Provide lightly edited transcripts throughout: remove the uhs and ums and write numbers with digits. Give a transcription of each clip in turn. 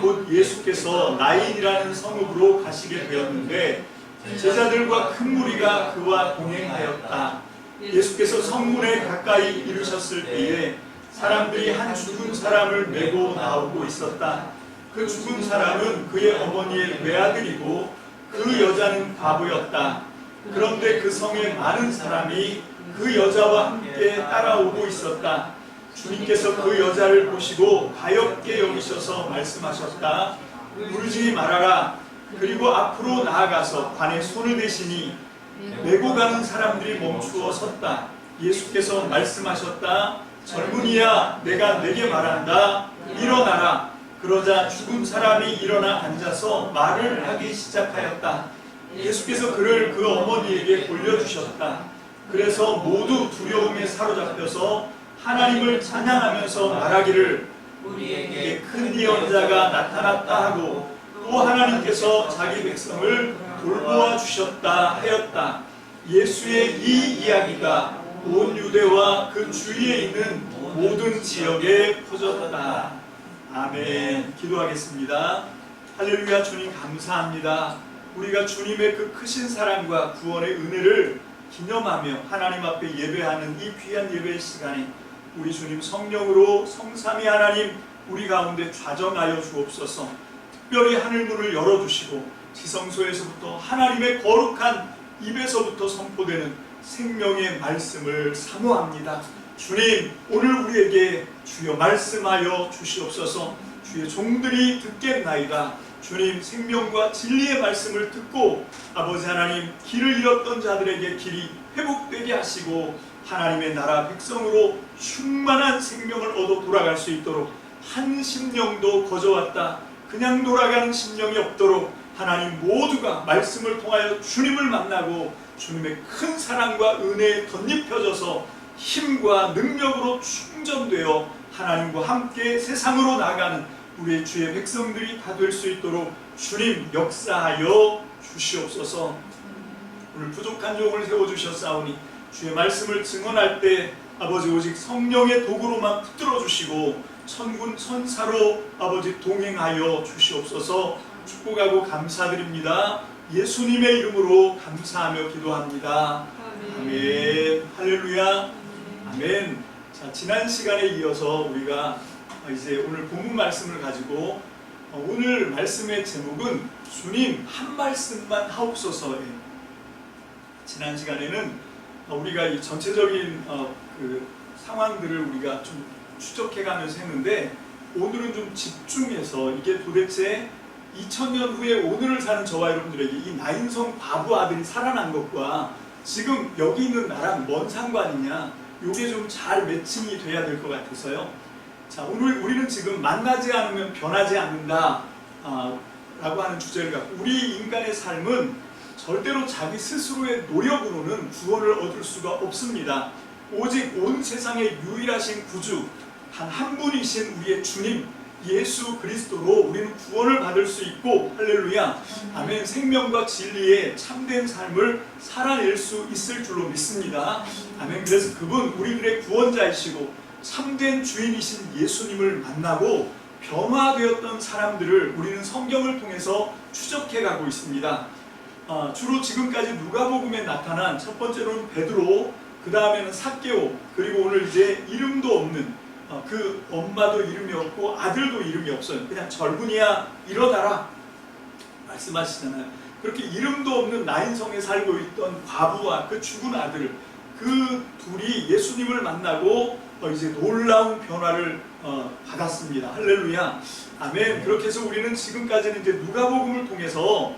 곧 예수께서 나인이라는 성읍으로 가시게 되었는데 제자들과 큰 무리가 그와 동행하였다. 예수께서 성문에 가까이 이르셨을 때에 사람들이 한 죽은 사람을 메고 나오고 있었다. 그 죽은 사람은 그의 어머니의 외아들이고 그 여자는 과부였다. 그런데 그 성에 많은 사람이 그 여자와 함께 따라오고 있었다. 주님께서 그 여자를 보시고 가엾게 여기셔서 말씀하셨다. 울지 말아라. 그리고 앞으로 나아가서 관에 손을 대시니 메고 가는 사람들이 멈추어 섰다. 예수께서 말씀하셨다. 젊은이야, 내가 내게 말한다. 일어나라. 그러자 죽은 사람이 일어나 앉아서 말을 하기 시작하였다. 예수께서 그를 그 어머니에게 돌려주셨다. 그래서 모두 두려움에 사로잡혀서 하나님을 찬양하면서 말하기를 우리에게 큰 예언자가 나타났다 하고 또 하나님께서 자기 백성을 돌보아 주셨다 하였다. 예수의 이 이야기가 온 유대와 그 주위에 있는 모든 지역에 퍼졌다. 아멘. 기도하겠습니다. 할렐루야. 주님 감사합니다. 우리가 주님의 그 크신 사랑과 구원의 은혜를 기념하며 하나님 앞에 예배하는 이 귀한 예배 시간에 우리 주님 성령으로 성삼위 하나님 우리 가운데 좌정하여 주옵소서. 특별히 하늘문을 열어주시고 지성소에서부터 하나님의 거룩한 입에서부터 선포되는 생명의 말씀을 사모합니다. 주님, 오늘 우리에게 주여 말씀하여 주시옵소서. 주의 종들이 듣겠나이다. 주님, 생명과 진리의 말씀을 듣고 아버지 하나님 길을 잃었던 자들에게 길이 회복되게 하시고 하나님의 나라 백성으로 충만한 생명을 얻어 돌아갈 수 있도록 한 심령도 거저왔다 그냥 돌아가는 심령이 없도록 하나님 모두가 말씀을 통하여 주님을 만나고 주님의 큰 사랑과 은혜에 덧입혀져서 힘과 능력으로 충전되어 하나님과 함께 세상으로 나가는 우리의 주의 백성들이 다 될 수 있도록 주님 역사하여 주시옵소서. 오늘 부족한 종을 세워주셨사오니 주의 말씀을 증언할 때 아버지 오직 성령의 도구로만 붙들어 주시고 천군 천사로 아버지 동행하여 주시옵소서. 축복하고 감사드립니다. 예수님의 이름으로 감사하며 기도합니다. 아멘. 할렐루야. 아멘. 자, 지난 시간에 이어서 우리가 이제 오늘 본문 말씀을 가지고 오늘 말씀의 제목은 주님 한 말씀만 하옵소서예요. 지난 시간에는 우리가 이 전체적인 그 상황들을 우리가 좀 추적해가면서 했는데 오늘은 좀 집중해서 이게 도대체 2000년 후에 오늘을 사는 저와 여러분들에게 이 나인성 과부 아들이 살아난 것과 지금 여기 있는 나랑 뭔 상관이냐, 이게 좀 잘 매칭이 돼야 될 것 같아서요. 자, 오늘 우리는 지금 만나지 않으면 변하지 않는다 라고 하는 주제를 갖고 우리 인간의 삶은 절대로 자기 스스로의 노력으로는 구원을 얻을 수가 없습니다. 오직 온 세상의 유일하신 구주 단 한 분이신 우리의 주님 예수 그리스도로 우리는 구원을 받을 수 있고, 할렐루야, 아멘, 생명과 진리의 참된 삶을 살아낼 수 있을 줄로 믿습니다. 아멘. 그래서 그분 우리들의 구원자이시고 참된 주인이신 예수님을 만나고 변화되었던 사람들을 우리는 성경을 통해서 추적해 가고 있습니다. 주로 지금까지 누가복음에 나타난 첫 번째로는 베드로, 그 다음에는 삭개오, 그리고 오늘 이제 이름도 없는 그 엄마도 이름이 없고 아들도 이름이 없어요. 그냥 젊은이야 일어나라 말씀하시잖아요. 그렇게 이름도 없는 나인성에 살고 있던 과부와 그 죽은 아들, 그 둘이 예수님을 만나고 이제 놀라운 변화를 받았습니다. 할렐루야, 아멘. 그렇게 해서 우리는 지금까지는 이제 누가복음을 통해서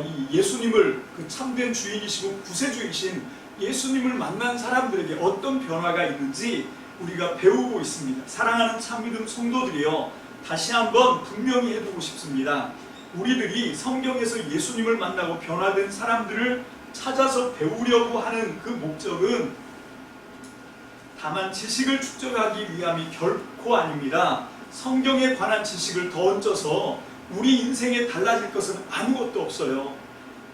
이 예수님을, 그 참된 주인이시고 구세주이신 예수님을 만난 사람들에게 어떤 변화가 있는지 우리가 배우고 있습니다. 사랑하는 참믿음 성도들이여, 다시 한번 분명히 해두고 싶습니다. 우리들이 성경에서 예수님을 만나고 변화된 사람들을 찾아서 배우려고 하는 그 목적은 다만 지식을 축적하기 위함이 결코 아닙니다. 성경에 관한 지식을 더 얹어서 우리 인생에 달라질 것은 아무것도 없어요.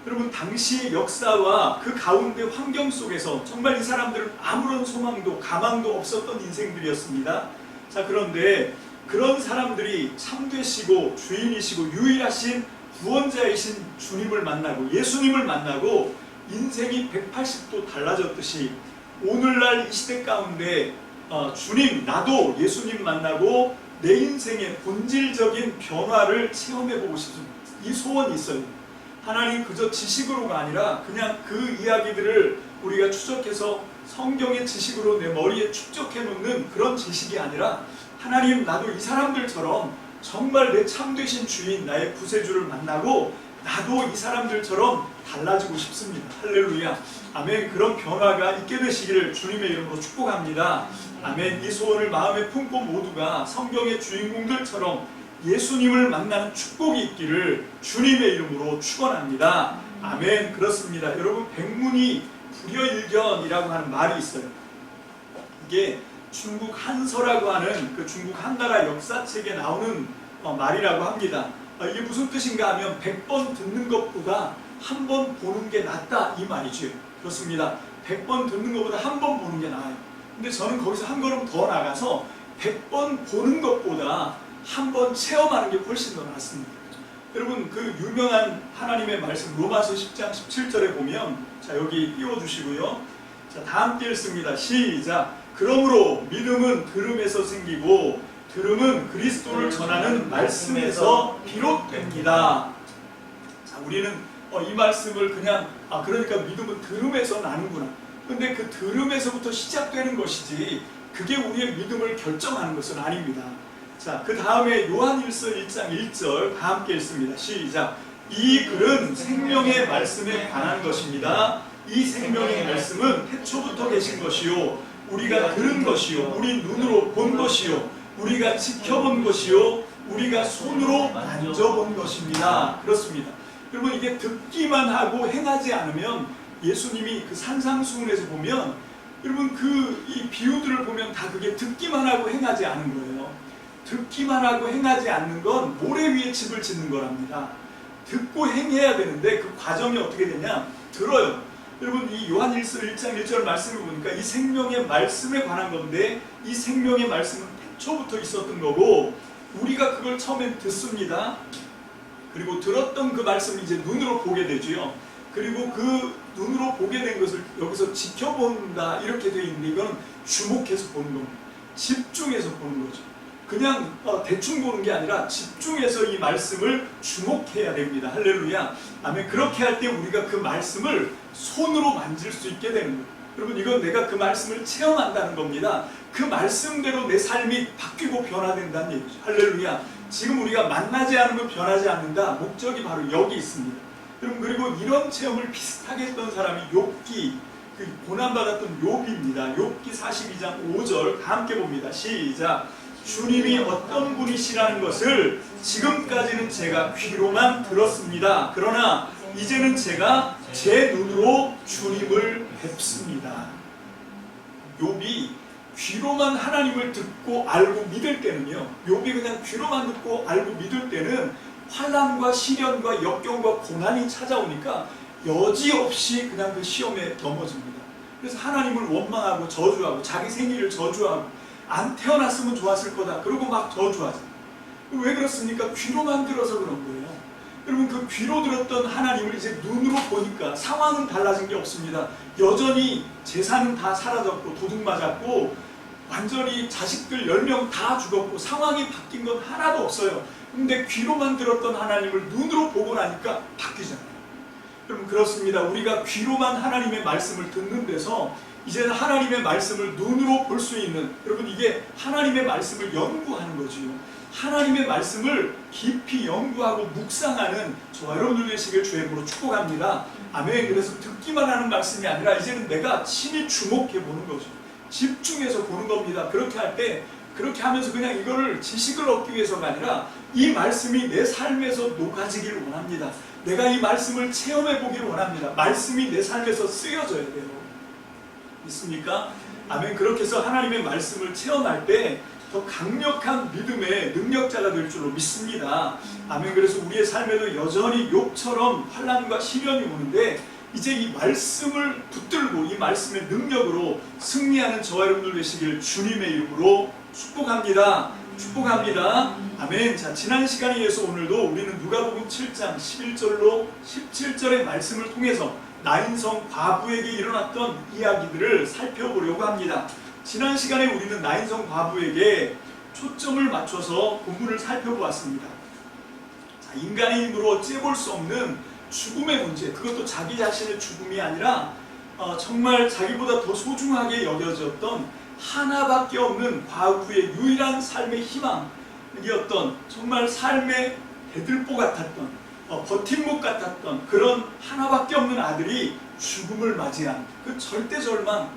여러분, 당시의 역사와 그 가운데 환경 속에서 정말 이 사람들은 아무런 소망도 가망도 없었던 인생들이었습니다. 자, 그런데 그런 사람들이 참되시고 주인이시고 유일하신 구원자이신 주님을 만나고 예수님을 만나고 인생이 180도 달라졌듯이 오늘날 이 시대 가운데 주님, 나도 예수님 만나고 내 인생의 본질적인 변화를 체험해보고 싶습니다. 이 소원이 있어요. 하나님 그저 지식으로가 아니라 그냥 그 이야기들을 우리가 추적해서 성경의 지식으로 내 머리에 축적해 놓는 그런 지식이 아니라 하나님, 나도 이 사람들처럼 정말 내 참되신 주인, 나의 구세주를 만나고 나도 이 사람들처럼 달라지고 싶습니다. 할렐루야. 아멘. 그런 변화가 있게 되시기를 주님의 이름으로 축복합니다. 아멘. 이 소원을 마음에 품고 모두가 성경의 주인공들처럼 예수님을 만나는 축복이 있기를 주님의 이름으로 축원합니다. 아멘. 그렇습니다. 여러분, 백문이 불여일견이라고 하는 말이 있어요. 이게 중국 한서라고 하는 그 중국 한나라 역사책에 나오는 말이라고 합니다. 이게 무슨 뜻인가 하면 100번 듣는 것보다 한 번 보는 게 낫다 이 말이죠. 그렇습니다. 100번 듣는 것보다 한 번 보는 게 나아요. 근데 저는 거기서 한 걸음 더 나가서 100번 보는 것보다 한 번 체험하는 게 훨씬 더 낫습니다. 여러분, 그 유명한 하나님의 말씀 로마서 10장 17절에 보면, 자, 여기 띄워주시고요. 자, 다 함께 읽습니다. 시작. 그러므로 믿음은 들음에서 생기고 들음은 그리스도를 전하는 말씀에서 비롯됩니다. 자, 우리는 이 말씀을 그냥 그러니까 믿음은 들음에서 나는구나. 근데 그 들음에서부터 시작되는 것이지 그게 우리의 믿음을 결정하는 것은 아닙니다. 자, 그 다음에 요한일서 1장 1절 다 함께 읽습니다. 시작. 이 글은 생명의 말씀에 관한 것입니다. 이 생명의 말씀은 태초부터 계신 것이요, 우리가 들은 것이요, 우리 눈으로 본 것이요, 우리가 지켜본 것이요, 우리가 손으로 만져본 것입니다. 그렇습니다. 여러분, 이게 듣기만 하고 행하지 않으면, 예수님이 그 산상수훈에서 보면 여러분 이 비유들을 보면 다 그게 듣기만 하고 행하지 않은 거예요. 듣기만 하고 행하지 않는 건 모래 위에 집을 짓는 거랍니다. 듣고 행해야 되는데 그 과정이 어떻게 되냐? 들어요. 여러분, 이 요한일서 1장 1절 말씀을 보니까 이 생명의 말씀에 관한 건데, 이 생명의 말씀은 태초부터 있었던 거고 우리가 그걸 처음엔 듣습니다. 그리고 들었던 그 말씀을 이제 눈으로 보게 되죠. 그리고 그 눈으로 보게 된 것을 여기서 지켜본다 이렇게 되어 있는데, 이건 주목해서 보는 겁니다. 집중해서 보는 거죠. 그냥 대충 보는 게 아니라 집중해서 이 말씀을 주목해야 됩니다. 할렐루야. 아멘. 그렇게 할 때 우리가 그 말씀을 손으로 만질 수 있게 되는 거예요. 여러분, 이건 내가 그 말씀을 체험한다는 겁니다. 그 말씀대로 내 삶이 바뀌고 변화된다는 얘기죠. 할렐루야. 지금 우리가 만나지 않으면 변하지 않는다. 목적이 바로 여기 있습니다. 여러분, 그리고 이런 체험을 비슷하게 했던 사람이 욥기, 그 고난받았던 욥입니다. 욥기 42장 5절 다 함께 봅니다. 시작. 주님이 어떤 분이시라는 것을 지금까지는 제가 귀로만 들었습니다. 그러나 이제는 제가 제 눈으로 주님을 뵙습니다. 욥이 귀로만 하나님을 듣고 알고 믿을 때는요, 욥이 그냥 귀로만 듣고 알고 믿을 때는 환난과 시련과 역경과 고난이 찾아오니까 여지없이 그냥 그 시험에 넘어집니다. 그래서 하나님을 원망하고 저주하고 자기 생일을 저주하고 안 태어났으면 좋았을 거다. 그러고 막 저주하죠. 왜 그렇습니까? 귀로만 들어서 그런 거예요. 여러분, 그 귀로 들었던 하나님을 이제 눈으로 보니까 상황은 달라진 게 없습니다. 여전히 재산은 다 사라졌고 도둑 맞았고 완전히 자식들 10명 다 죽었고 상황이 바뀐 건 하나도 없어요. 근데 귀로만 들었던 하나님을 눈으로 보고 나니까 바뀌잖아요. 여러분, 그렇습니다. 우리가 귀로만 하나님의 말씀을 듣는 데서 이제는 하나님의 말씀을 눈으로 볼 수 있는, 여러분, 이게 하나님의 말씀을 연구하는 거지요. 하나님의 말씀을 깊이 연구하고 묵상하는 저와 여러분들 되시길 주의 이름으로 축복합니다. 아멘. 그래서 듣기만 하는 말씀이 아니라 이제는 내가 친히 주목해 보는 거죠. 집중해서 보는 겁니다. 그렇게 할 때, 그렇게 하면서 그냥 이거를 지식을 얻기 위해서가 아니라 이 말씀이 내 삶에서 녹아지기를 원합니다. 내가 이 말씀을 체험해 보기를 원합니다. 말씀이 내 삶에서 쓰여져야 돼요. 있습니까? 아멘. 그렇게 해서 하나님의 말씀을 체험할 때 더 강력한 믿음의 능력자가 될 줄로 믿습니다. 아멘. 그래서 우리의 삶에도 여전히 욥처럼 환난과 시련이 오는데 이제 이 말씀을 붙들고 이 말씀의 능력으로 승리하는 저와 여러분들 되시길 주님의 이름으로 축복합니다. 축복합니다. 아멘. 자, 지난 시간에 이어서 오늘도 우리는 누가복음 7장 11절로 17절의 말씀을 통해서 나인성 과부에게 일어났던 이야기들을 살펴보려고 합니다. 지난 시간에 우리는 나인성 과부에게 초점을 맞춰서 본문을 살펴보았습니다. 자, 인간의 힘으로 어찌해볼 수 없는 죽음의 문제, 그것도 자기 자신의 죽음이 아니라 정말 자기보다 더 소중하게 여겨졌던 하나밖에 없는 과부의 유일한 삶의 희망이었던, 정말 삶의 대들보 같았던, 버팀목 같았던 그런 하나밖에 없는 아들이 죽음을 맞이한 그 절대절망,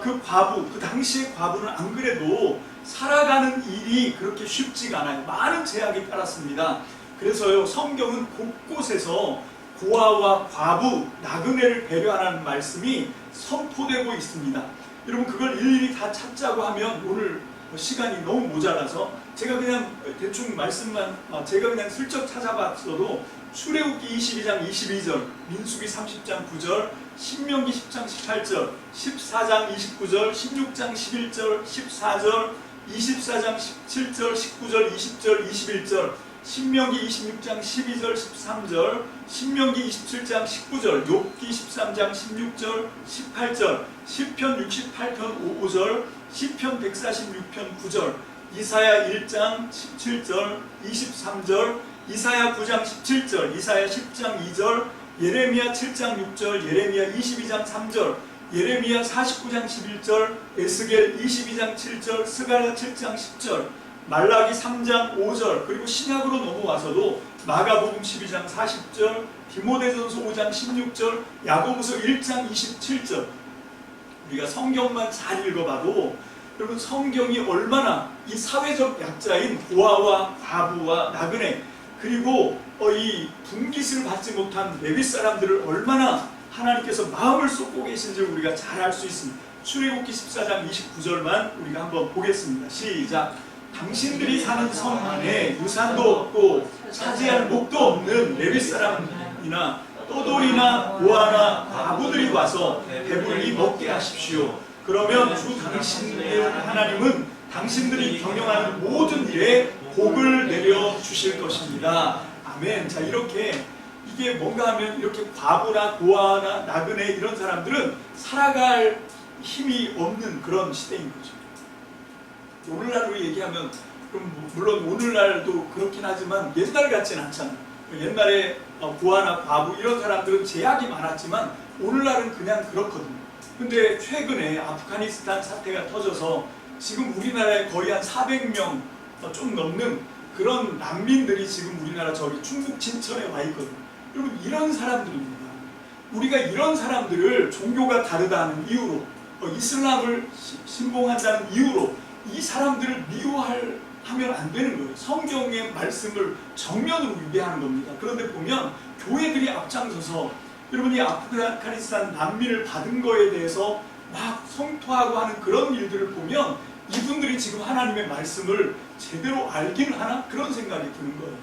그 과부, 그 당시의 과부는 안 그래도 살아가는 일이 그렇게 쉽지가 않아요. 많은 제약이 따랐습니다. 그래서요, 성경은 곳곳에서 고아와 과부, 나그네를 배려하라는 말씀이 선포되고 있습니다. 여러분, 그걸 일일이 다 찾자고 하면 오늘 시간이 너무 모자라서 제가 그냥 대충 말씀만 제가 그냥 슬쩍 찾아봤어도 출애굽기 22장 22절, 민수기 30장 9절, 신명기 10장 18절, 14장 29절, 16장 11절, 14절, 24장 17절, 19절, 20절, 21절, 신명기 26장 12절, 13절, 신명기 27장 19절, 욥기 13장 16절, 18절, 시편 68편 5절, 시편 146편 9절, 이사야 1장 17절, 23절, 이사야 9장 17절, 이사야 10장 2절, 예레미야 7장 6절, 예레미야 22장 3절, 예레미야 49장 11절, 에스겔 22장 7절, 스가랴 7장 10절, 말라기 3장 5절, 그리고 신약으로 넘어와서도 마가복음 12장 40절, 디모데전서 5장 16절, 야고보서 1장 27절. 우리가 성경만 잘 읽어봐도 여러분, 성경이 얼마나 이 사회적 약자인 고아와 과부와 나그네, 그리고 이 분깃을 받지 못한 레위 사람들을 얼마나 하나님께서 마음을 쏟고 계신지를 우리가 잘 알 수 있습니다. 출애굽기 14장 29절만 우리가 한번 보겠습니다. 시작. 당신들이 사는 성 안에 유산도 없고 차지할 목도 없는 레위 사람이나 떠돌이나 고아나 과부들이 와서 배불리 먹게 하십시오. 그러면 주 당신의 하나님은 당신들이 경영하는 모든 일에 복을 내려 주실 것입니다. 아멘. 자, 이렇게 이게 뭔가 하면 이렇게 과부나 고아나 나그네 이런 사람들은 살아갈 힘이 없는 그런 시대인 거죠. 오늘날로 얘기하면, 그럼 물론 오늘날도 그렇긴 하지만 옛날 같진 않잖아요. 옛날에 고아나 과부 이런 사람들은 제약이 많았지만 오늘날은 그냥 그렇거든요. 근데 최근에 아프가니스탄 사태가 터져서 지금 우리나라에 거의 한 400명 좀 넘는 그런 난민들이 지금 우리나라 저기 충북 진천에 와 있거든요. 여러분, 이런 사람들입니다. 우리가 이런 사람들을 종교가 다르다는 이유로, 이슬람을 신봉한다는 이유로 이 사람들을 미워하면 안 되는 거예요. 성경의 말씀을 정면으로 위배하는 겁니다. 그런데 보면 교회들이 앞장서서 여러분이 아프가니스탄 난민을 받은 거에 대해서 막 성토하고 하는 그런 일들을 보면 이분들이 지금 하나님의 말씀을 제대로 알긴 하나? 그런 생각이 드는 거예요.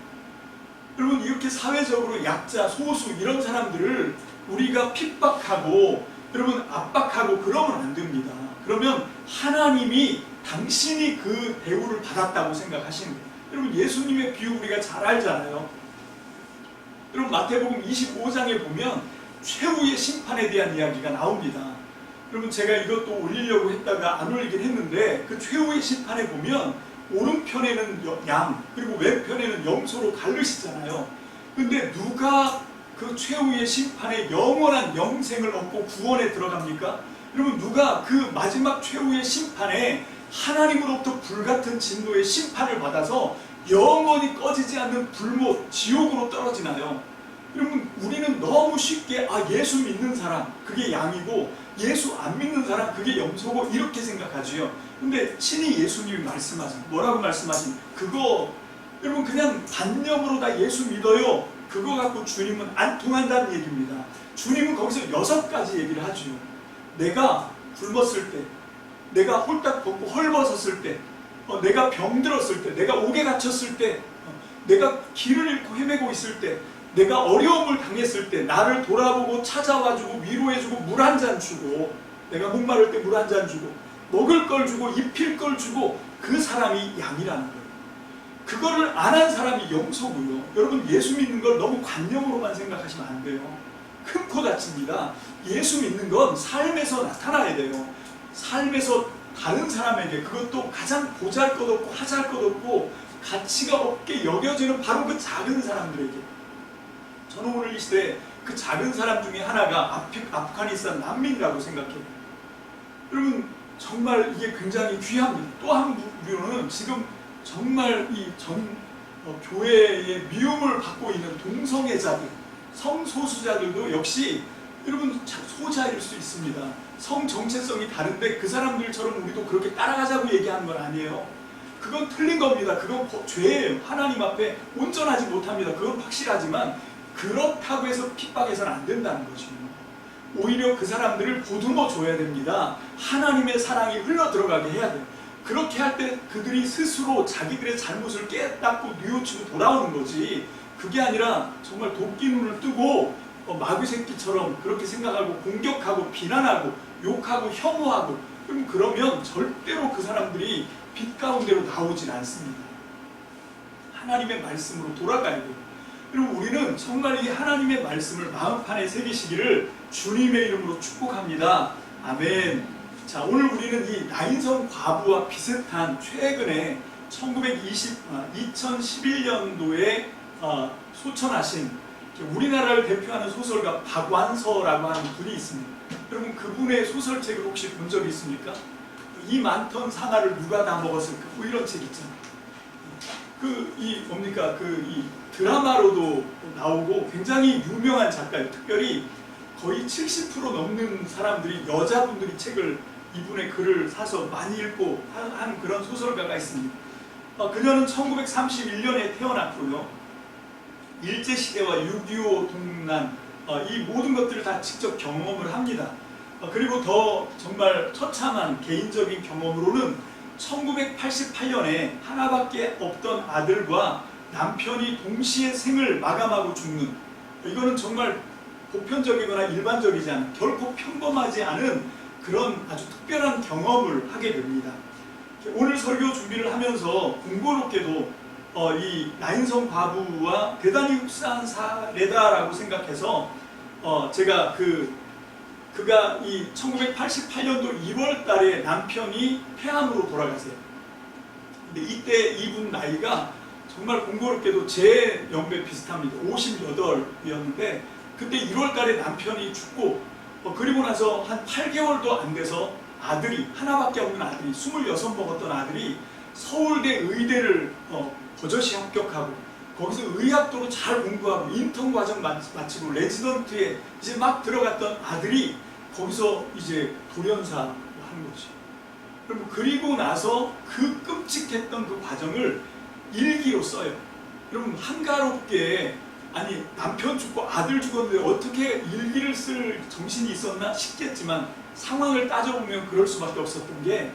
여러분, 이렇게 사회적으로 약자, 소수 이런 사람들을 우리가 핍박하고 여러분 압박하고 그러면 안 됩니다. 그러면 하나님이 당신이 그 대우를 받았다고 생각하시는 거예요. 여러분, 예수님의 비유 우리가 잘 알잖아요. 여러분, 마태복음 25장에 보면 최후의 심판에 대한 이야기가 나옵니다. 여러분, 제가 이것도 올리려고 했다가 안 올리긴 했는데 그 최후의 심판에 보면 오른편에는 양, 그리고 왼편에는 염소로 갈르시잖아요. 근데 누가 그 최후의 심판에 영원한 영생을 얻고 구원에 들어갑니까? 여러분, 누가 그 마지막 최후의 심판에 하나님으로부터 불같은 진노의 심판을 받아서 영원히 꺼지지 않는 불못, 지옥으로 떨어지나요? 여러분, 우리는 너무 쉽게 예수 믿는 사람 그게 양이고 예수 안 믿는 사람 그게 염소고 이렇게 생각하지요. 근데 친히 예수님이 말씀하신, 뭐라고 말씀하신, 그거 여러분 그냥 단념으로 다 예수 믿어요, 그거 갖고 주님은 안 통한다는 얘기입니다. 주님은 거기서 6가지 얘기를 하죠. 내가 굶었을 때, 내가 홀딱 벗고 헐벗었을 때, 내가 병들었을 때, 내가 옥에 갇혔을 때, 내가 길을 잃고 헤매고 있을 때, 내가 어려움을 당했을 때 나를 돌아보고 찾아와주고 위로해주고 물 한 잔 주고, 내가 목마를 때 물 한 잔 주고, 먹을 걸 주고 입힐 걸 주고, 그 사람이 양이라는 거예요. 그거를 안 한 사람이 염소고요. 여러분, 예수 믿는 걸 너무 관념으로만 생각하시면 안 돼요. 큰 코 다칩니다. 예수 믿는 건 삶에서 나타나야 돼요. 삶에서 다른 사람에게, 그것도 가장 보잘것없고 하잘것없고 가치가 없게 여겨지는 바로 그 작은 사람들에게, 저는 오늘 이 시대에 그 작은 사람 중에 하나가 아프가니스탄 난민이라고 생각해요. 여러분, 정말 이게 굉장히 귀합니다. 또 한 부류는 지금 정말 이 교회의 미움을 받고 있는 동성애자들, 성소수자들도 역시 여러분 소자일 수 있습니다. 성 정체성이 다른데 그 사람들처럼 우리도 그렇게 따라가자고 얘기하는 건 아니에요. 그건 틀린 겁니다. 그건 죄예요. 하나님 앞에 온전하지 못합니다. 그건 확실하지만 그렇다고 해서 핍박해서는 안 된다는 거죠. 오히려 그 사람들을 보듬어 줘야 됩니다. 하나님의 사랑이 흘러 들어가게 해야 돼요. 그렇게 할 때 그들이 스스로 자기들의 잘못을 깨닫고 뉘우치고 돌아오는 거지, 그게 아니라 정말 도끼 눈을 뜨고 마귀 새끼처럼 그렇게 생각하고 공격하고 비난하고 욕하고 혐오하고, 그러면 절대로 그 사람들이 빛 가운데로 나오진 않습니다. 하나님의 말씀으로 돌아가야 돼요. 그리고 우리는 정말 이 하나님의 말씀을 마음판에 새기시기를 주님의 이름으로 축복합니다. 아멘. 자, 오늘 우리는 이 나인성 과부와 비슷한 최근에 2011년도에 소천하신 우리나라를 대표하는 소설가 박완서라고 하는 분이 있습니다. 여러분, 그분의 소설책을 혹시 본 적이 있습니까? 이 많던 상아를 누가 다 먹었을까? 뭐 이런 책 있잖아요. 이 드라마로도 나오고 굉장히 유명한 작가예요. 특별히 거의 70% 넘는 사람들이, 여자분들이 책을, 이분의 글을 사서 많이 읽고 하는 그런 소설가가 있습니다. 그녀는 1931년에 태어났고요. 일제시대와 6.25 동란, 이 모든 것들을 다 직접 경험을 합니다. 그리고 더 정말 처참한 개인적인 경험으로는 1988년에 하나밖에 없던 아들과 남편이 동시에 생을 마감하고 죽는, 이거는 정말 보편적이거나 일반적이지 않은, 결코 평범하지 않은 그런 아주 특별한 경험을 하게 됩니다. 오늘 설교 준비를 하면서 공교롭게도 이 나인성 과부와 대단히 흡사한 사례다라고 생각해서 제가 그가 이 1988년도 2월 달에 남편이 폐암으로 돌아가세요. 근데 이때 이분 나이가 정말 공교롭게도 제 연배 비슷합니다. 58이었는데 그때 1월 달에 남편이 죽고, 그리고 나서 한 8개월도 안 돼서 아들이, 하나밖에 없는 아들이, 26 먹었던 아들이 서울대 의대를 버젓이 합격하고 거기서 의학도로 잘 공부하고 인턴 과정 마치고 레지던트에 이제 막 들어갔던 아들이 거기서 이제 돌연사를 한 거지. 그리고 나서 그 끔찍했던 그 과정을 일기로 써요. 여러분, 한가롭게, 아니 남편 죽고 아들 죽었는데 어떻게 일기를 쓸 정신이 있었나 싶겠지만 상황을 따져보면 그럴 수밖에 없었던 게,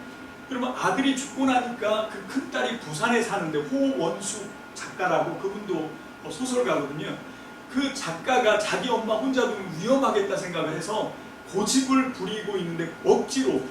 여러분, 아들이 죽고 나니까 그 큰딸이 부산에 사는데, 호원수 작가라고, 그분도 소설가거든요. 그 작가가 자기 엄마 혼자 두면 위험하겠다 생각을 해서 고집을 부리고 있는데 억지로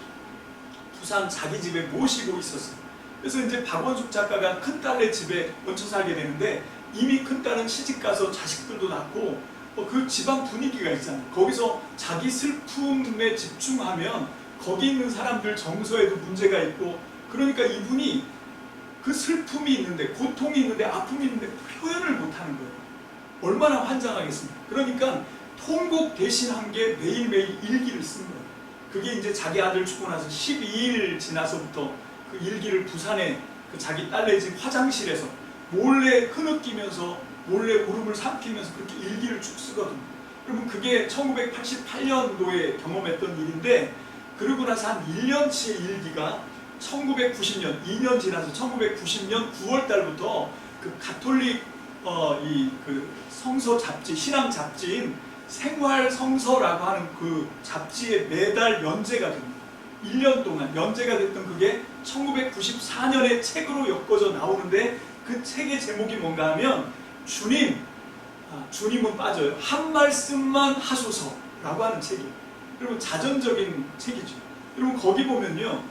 부산 자기 집에 모시고 있었어요. 그래서 이제 박원숙 작가가 큰딸네 집에 얹혀 살게 되는데, 이미 큰딸은 시집가서 자식들도 낳고 그 집안 분위기가 있잖아요. 거기서 자기 슬픔에 집중하면 거기 있는 사람들 정서에도 문제가 있고, 그러니까 이분이 그 슬픔이 있는데, 고통이 있는데, 아픔이 있는데 표현을 못하는 거예요. 얼마나 환장하겠습니까? 그러니까 통곡 대신 한 게 매일매일 일기를 쓴 거예요. 그게 이제 자기 아들 죽고 나서 12일 지나서부터 그 일기를 부산에 그 자기 딸네 집 화장실에서 몰래 흐느끼면서, 몰래 울음을 삼키면서 그렇게 일기를 쭉 쓰거든요. 여러분, 그게 1988년도에 경험했던 일인데, 그러고 나서 한 1년치의 일기가 1990년, 2년 지나서 1990년 9월 달부터 그 가톨릭 그 성서 잡지, 신앙 잡지인 생활 성서라고 하는 그 잡지에 매달 연재가 됩니다. 1년 동안 연재가 됐던 그게 1994년에 책으로 엮어져 나오는데, 그 책의 제목이 뭔가 하면 주님은 빠져요. 한 말씀만 하소서라고 하는 책이에요. 여러분, 자전적인 책이죠. 여러분, 거기 보면요,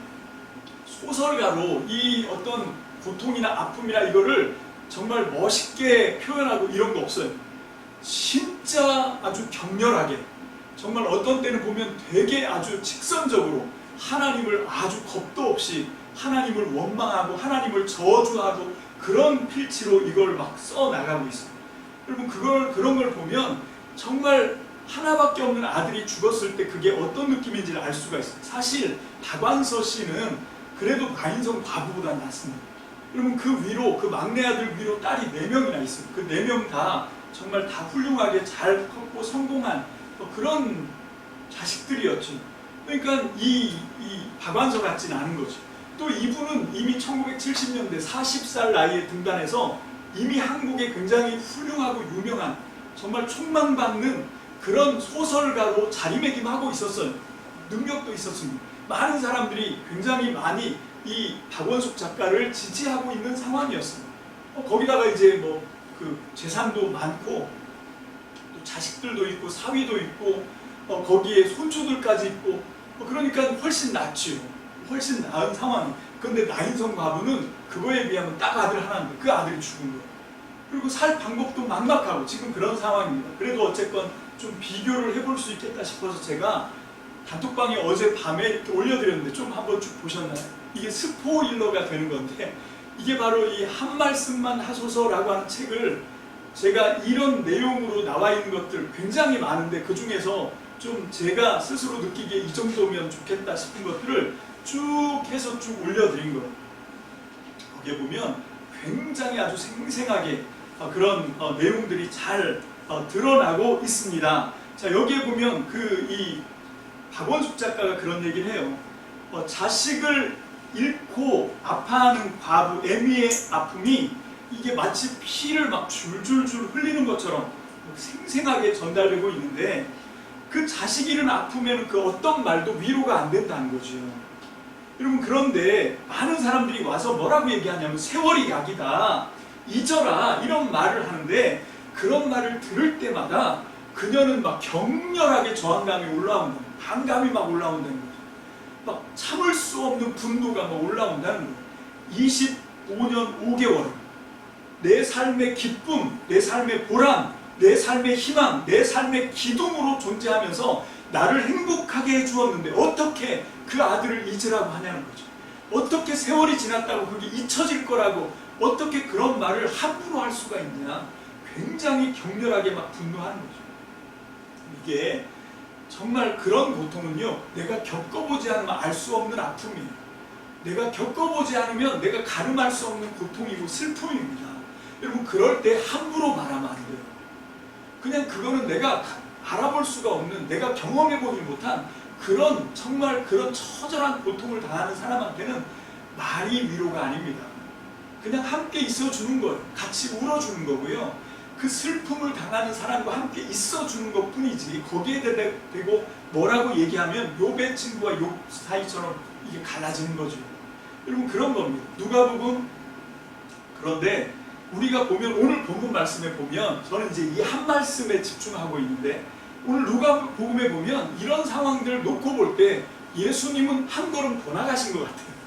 소설가로 이 어떤 고통이나 아픔이나 이거를 정말 멋있게 표현하고 이런 거 없어요. 진짜 아주 격렬하게, 정말 어떤 때는 보면 되게 아주 직선적으로 하나님을 아주 겁도 없이 하나님을 원망하고 하나님을 저주하고 그런 필치로 이걸 막 써나가고 있어요. 여러분 그런 걸 보면 정말 하나밖에 없는 아들이 죽었을 때 그게 어떤 느낌인지를 알 수가 있어요. 사실 박완서 씨는 그래도 나인성 과부보다 낫습니다. 여러분 그 위로, 그 막내 아들 위로 딸이 4명이나 있어요. 그 4명 다 정말 다 훌륭하게 잘 컸고 성공한 그런 자식들이었죠. 그러니까 이 박완서 같진 않은 거죠. 또 이분은 이미 1970년대 40살 나이에 등단해서 이미 한국에 굉장히 훌륭하고 유명한 정말 촉망받는 그런 소설가로 자리매김하고 있었어요. 능력도 있었습니다. 많은 사람들이 굉장히 많이 이 박원숙 작가를 지지하고 있는 상황이었어요. 거기다가 이제 뭐 그 재산도 많고 또 자식들도 있고 사위도 있고 거기에 손주들까지 있고 그러니까 훨씬 낫죠. 훨씬 나은 상황이. 근데 나인성 과부는 그거에 비하면 딱 아들 하나인데 그 아들이 죽은 거예요. 그리고 살 방법도 막막하고 지금 그런 상황입니다. 그래도 어쨌건 좀 비교를 해볼 수 있겠다 싶어서 제가 단톡방에 어제 밤에 이렇게 올려드렸는데 좀 한번 쭉 보셨나요? 이게 스포일러가 되는 건데 이게 바로 이 한 말씀만 하소서라고 하는 책을 제가 이런 내용으로 나와 있는 것들 굉장히 많은데 그 중에서 좀 제가 스스로 느끼기에 이 정도면 좋겠다 싶은 것들을 쭉 해서 쭉 올려드린 거예요. 거기에 보면 굉장히 아주 생생하게 그런 내용들이 잘 드러나고 있습니다. 자, 여기에 보면 이 박원숙 작가가 그런 얘기를 해요. 자식을 잃고 아파하는 과부 에미의 아픔이 이게 마치 피를 막 줄줄줄 흘리는 것처럼 생생하게 전달되고 있는데 그 자식 잃은 아픔에는 그 어떤 말도 위로가 안 된다는 거죠. 여러분 그런데 많은 사람들이 와서 뭐라고 얘기하냐면 세월이 약이다, 잊어라 이런 말을 하는데 그런 말을 들을 때마다 그녀는 막 격렬하게 저항감이 올라온다, 반감이 막 올라온다는 거죠. 막 참을 수 없는 분노가 막 올라온다는 거예요. 25년 5개월 내 삶의 기쁨, 내 삶의 보람, 내 삶의 희망, 내 삶의 기둥으로 존재하면서 나를 행복하게 해주었는데 어떻게 그 아들을 잊으라고 하냐는 거죠. 어떻게 세월이 지났다고 그게 잊혀질 거라고 어떻게 그런 말을 함부로 할 수가 있냐. 굉장히 격렬하게 막 분노하는 거죠. 이게 정말 그런 고통은요, 내가 겪어보지 않으면 알 수 없는 아픔이에요. 내가 겪어보지 않으면 내가 가늠할 수 없는 고통이고 슬픔입니다. 여러분 그럴 때 함부로 말하면 안 돼요. 그냥 그거는 내가 알아볼 수가 없는, 내가 경험해보지 못한 그런 정말 그런 처절한 고통을 당하는 사람한테는 말이 위로가 아닙니다. 그냥 함께 있어주는 거예요. 같이 울어주는 거고요. 그 슬픔을 당하는 사람과 함께 있어주는 것 뿐이지 거기에 대고 뭐라고 얘기하면 욥의 친구와 욥 사이처럼 이게 갈라지는 거죠. 여러분 그런 겁니다. 누가복음. 그런데 우리가 보면 오늘 본문 말씀에 보면 저는 이제 이 한 말씀에 집중하고 있는데 오늘 누가복음에 보면 이런 상황들을 놓고 볼 때 예수님은 한 걸음 더 나가신 것 같아요.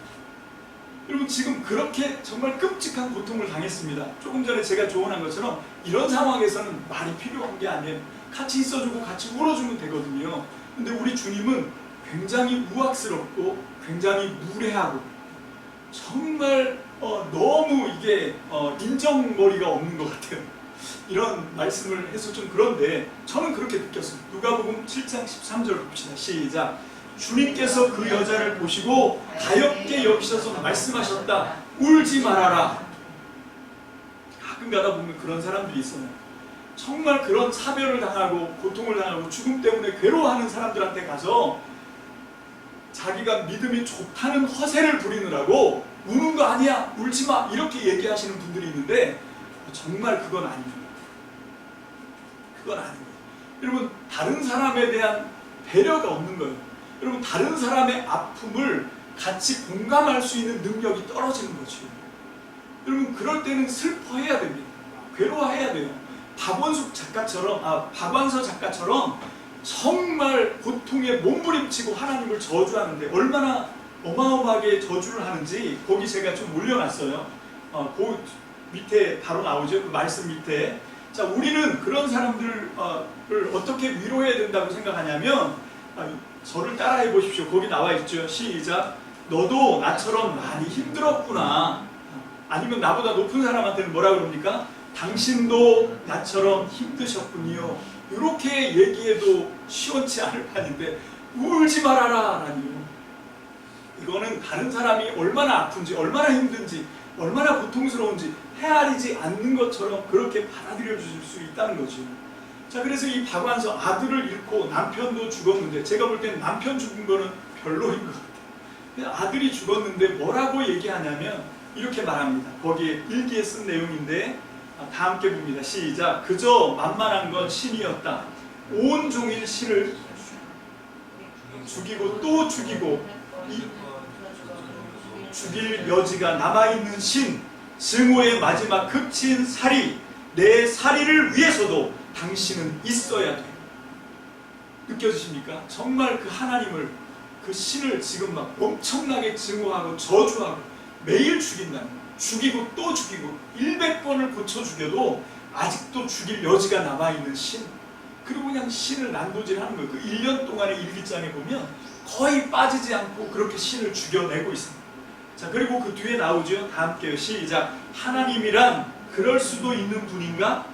여러분 지금 그렇게 정말 끔찍한 고통을 당했습니다. 조금 전에 제가 조언한 것처럼 이런 상황에서는 말이 필요한 게 아니에요. 같이 있어주고 같이 울어주면 되거든요. 근데 우리 주님은 굉장히 우악스럽고 굉장히 무례하고 정말 너무 이게 인정머리가 없는 것 같아요. 이런 말씀을 해서 좀 그런데 저는 그렇게 느꼈어요. 누가복음 7장 13절 봅시다. 시작. 주님께서 그 여자를 보시고 가엾게 여기셔서 말씀하셨다. 울지 말아라. 가끔 가다 보면 그런 사람들이 있어요. 정말 그런 차별을 당하고 고통을 당하고 죽음 때문에 괴로워하는 사람들한테 가서 자기가 믿음이 좋다는 허세를 부리느라고 우는 거 아니야, 울지 마 이렇게 얘기하시는 분들이 있는데 정말 그건 아닙니다. 그건 아닙니다. 여러분 다른 사람에 대한 배려가 없는 거예요. 여러분 다른 사람의 아픔을 같이 공감할 수 있는 능력이 떨어지는 거죠. 여러분 그럴 때는 슬퍼해야 됩니다. 괴로워해야 돼요. 박원석 작가처럼, 박완서 작가처럼 정말 고통에 몸부림치고 하나님을 저주하는데 얼마나 어마어마하게 저주를 하는지 거기 제가 좀 올려놨어요. 그 밑에 바로 나오죠. 그 말씀 밑에. 자, 우리는 그런 사람들을 어떻게 위로해야 된다고 생각하냐면, 저를 따라해 보십시오. 거기 나와 있죠. 시작. 너도 나처럼 많이 힘들었구나. 아니면 나보다 높은 사람한테는 뭐라 그럽니까? 당신도 나처럼 힘드셨군요. 이렇게 얘기해도 시원치 않을 판인데 울지 말아라 라니요. 이거는 다른 사람이 얼마나 아픈지, 얼마나 힘든지, 얼마나 고통스러운지 헤아리지 않는 것처럼 그렇게 받아들여 주실 수 있다는 거죠. 자, 그래서 이 박완서 아들을 잃고 남편도 죽었는데, 제가 볼 때는 남편 죽은 거는 별로인 것 같아요. 아들이 죽었는데 뭐라고 얘기하냐면 이렇게 말합니다. 거기에 일기에 쓴 내용인데 다 함께 봅니다. 시작. 그저 만만한 건 신이었다. 온종일 신을 죽이고 또 죽이고 죽일 여지가 남아있는 신, 증오의 마지막 극치인 살이, 내 살이를 위해서도 당신은 있어야 돼. 느껴지십니까? 정말 그 하나님을, 그 신을 지금 막 엄청나게 증오하고 저주하고 매일 죽인다는 거예요. 죽이고 또 죽이고 100번을 고쳐 죽여도 아직도 죽일 여지가 남아있는 신. 그리고 그냥 신을 난도질하는 거예요. 그 1년 동안의 일기장에 보면 거의 빠지지 않고 그렇게 신을 죽여내고 있습니다. 자, 그리고 그 뒤에 나오죠. 다 함께요. 시작. 하나님이란 그럴 수도 있는 분인가?